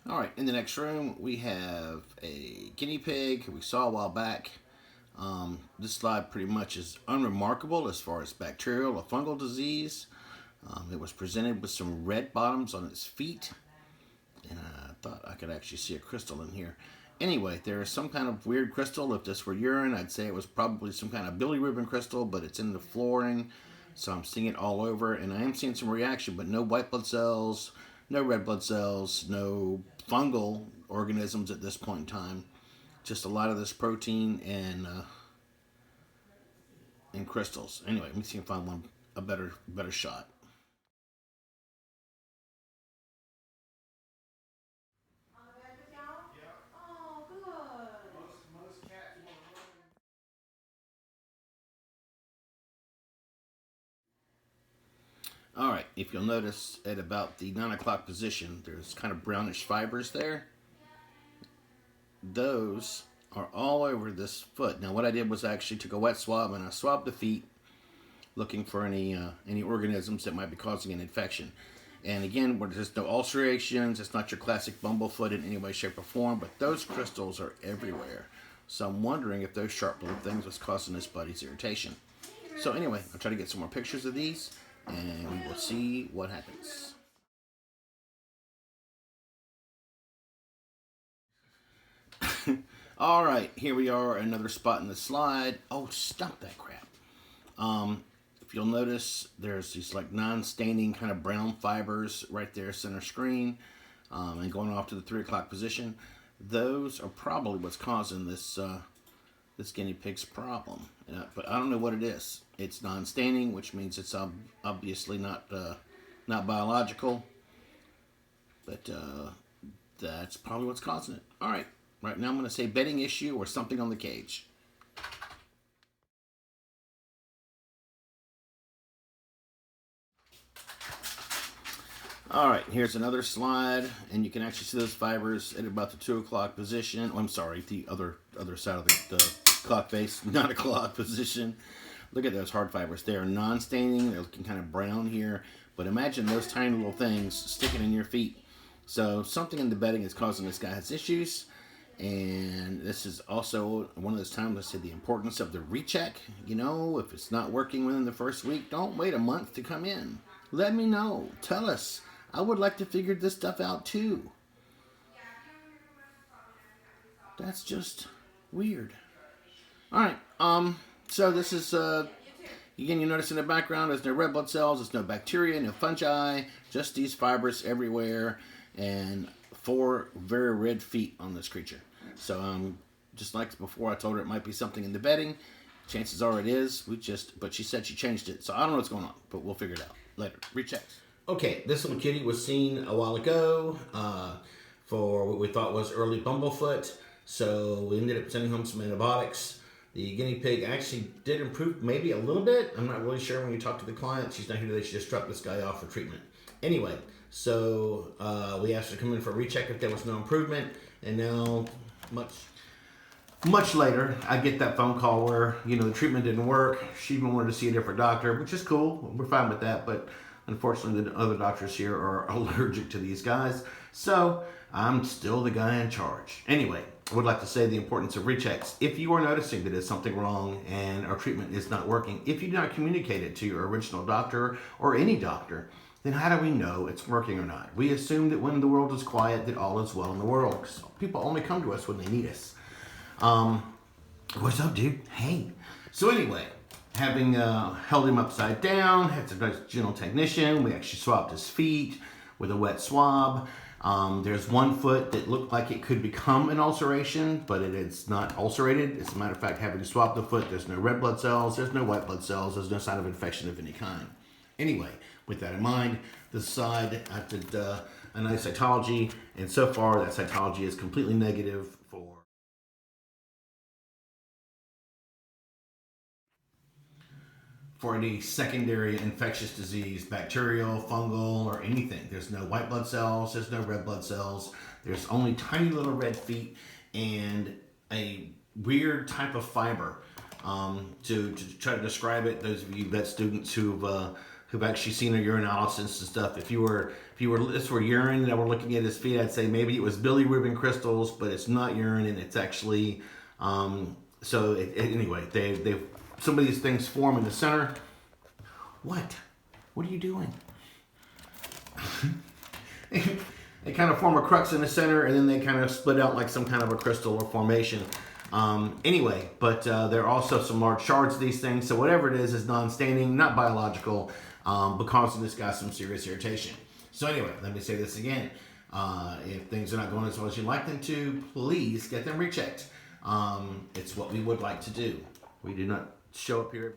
All right, in the next room, we have a guinea pig we saw a while back. This slide pretty much is unremarkable as far as bacterial or fungal disease. It was presented with some red bottoms on its feet, and I thought I could actually see a crystal in here. Anyway, there is some kind of weird crystal. If this were urine, I'd say it was probably some kind of bilirubin crystal, but it's in the flooring, so I'm seeing it all over, and I am seeing some reaction, but no white blood cells, no red blood cells, no fungal organisms at this point in time. Just a lot of this protein and crystals. Anyway, let me see if I can find a better shot. All right, if you'll notice at about the 9 o'clock position, there's kind of brownish fibers there. Those are all over this foot. Now, what I did was I actually took a wet swab and I swabbed the feet, looking for any organisms that might be causing an infection. And again, there's no ulcerations. It's not your classic bumblefoot in any way, shape, or form. But those crystals are everywhere. So I'm wondering if those sharp little things was causing this buddy's irritation. So anyway, I'll try to get some more pictures of these, and we will see what happens. All right, here we are, another spot in the slide. Oh, stop that crap. If you'll notice, there's these like non-staining kind of brown fibers right there, center screen, and going off to the 3 o'clock position. Those are probably what's causing this guinea pig's problem. But I don't know what it is. It's non-staining, which means it's obviously not biological. But that's probably what's causing it. All right. Right now I'm going to say bedding issue or something on the cage. All right, here's another slide, and you can actually see those fibers at about the 2 o'clock position. Oh, I'm sorry, the other side of the clock face, 9 o'clock position. Look at those hard fibers. They are non-staining. They're looking kind of brown here. But imagine those tiny little things sticking in your feet. So something in the bedding is causing this guy has issues. And this is also one of those times I said the importance of the recheck. You know, if it's not working within the first week, don't wait a month to come in. Let me know. Tell us. I would like to figure this stuff out too. That's just weird. All right. So this is again, you notice in the background there's no red blood cells, there's no bacteria, no fungi, just these fibers everywhere, and 4 very red feet on this creature. So just like before, I told her it might be something in the bedding. Chances are it is. But she said she changed it, so I don't know what's going on, but we'll figure it out later. Rechecks. Okay, this little kitty was seen a while ago for what we thought was early bumblefoot. So we ended up sending home some antibiotics. The guinea pig actually did improve maybe a little bit. I'm not really sure when you talk to the client. She's not here today. She just dropped this guy off for treatment. Anyway, so we asked her to come in for a recheck if there was no improvement. And now, much later, I get that phone call where, the treatment didn't work. She even wanted to see a different doctor, which is cool. We're fine with that. But unfortunately, the other doctors here are allergic to these guys. So I'm still the guy in charge. Anyway, I would like to say the importance of rechecks. If you are noticing that there's something wrong and our treatment is not working, if you do not communicate it to your original doctor or any doctor, then how do we know it's working or not? We assume that when the world is quiet, that all is well in the world. So people only come to us when they need us. What's up, dude? Hey. So anyway, having held him upside down, had a general technician. We actually swabbed his feet with a wet swab. There's one foot that looked like it could become an ulceration, but it is not ulcerated. As a matter of fact, having swabbed the foot, there's no red blood cells, there's no white blood cells, there's no sign of infection of any kind. Anyway, with that in mind, this side I did a nice cytology, and so far that cytology is completely negative for any secondary infectious disease, bacterial, fungal, or anything. There's no white blood cells, there's no red blood cells, there's only tiny little red feet and a weird type of fiber. To try to describe it, those of you vet students who've who've actually seen a urinalysis and stuff. If this were urine that we're looking at his feet, I'd say maybe it was bilirubin crystals, but it's not urine, and it's actually anyway, they some of these things form in the center. What are you doing? They kind of form a crux in the center, and then they kind of split out like some kind of a crystal or formation. Anyway, but there are also some large shards of these things. So whatever it is non-staining, not biological, but causing this guy some serious irritation. So anyway, let me say this again. If things are not going as well as you'd like them to, please get them rechecked. It's what we would like to do. We do not show up here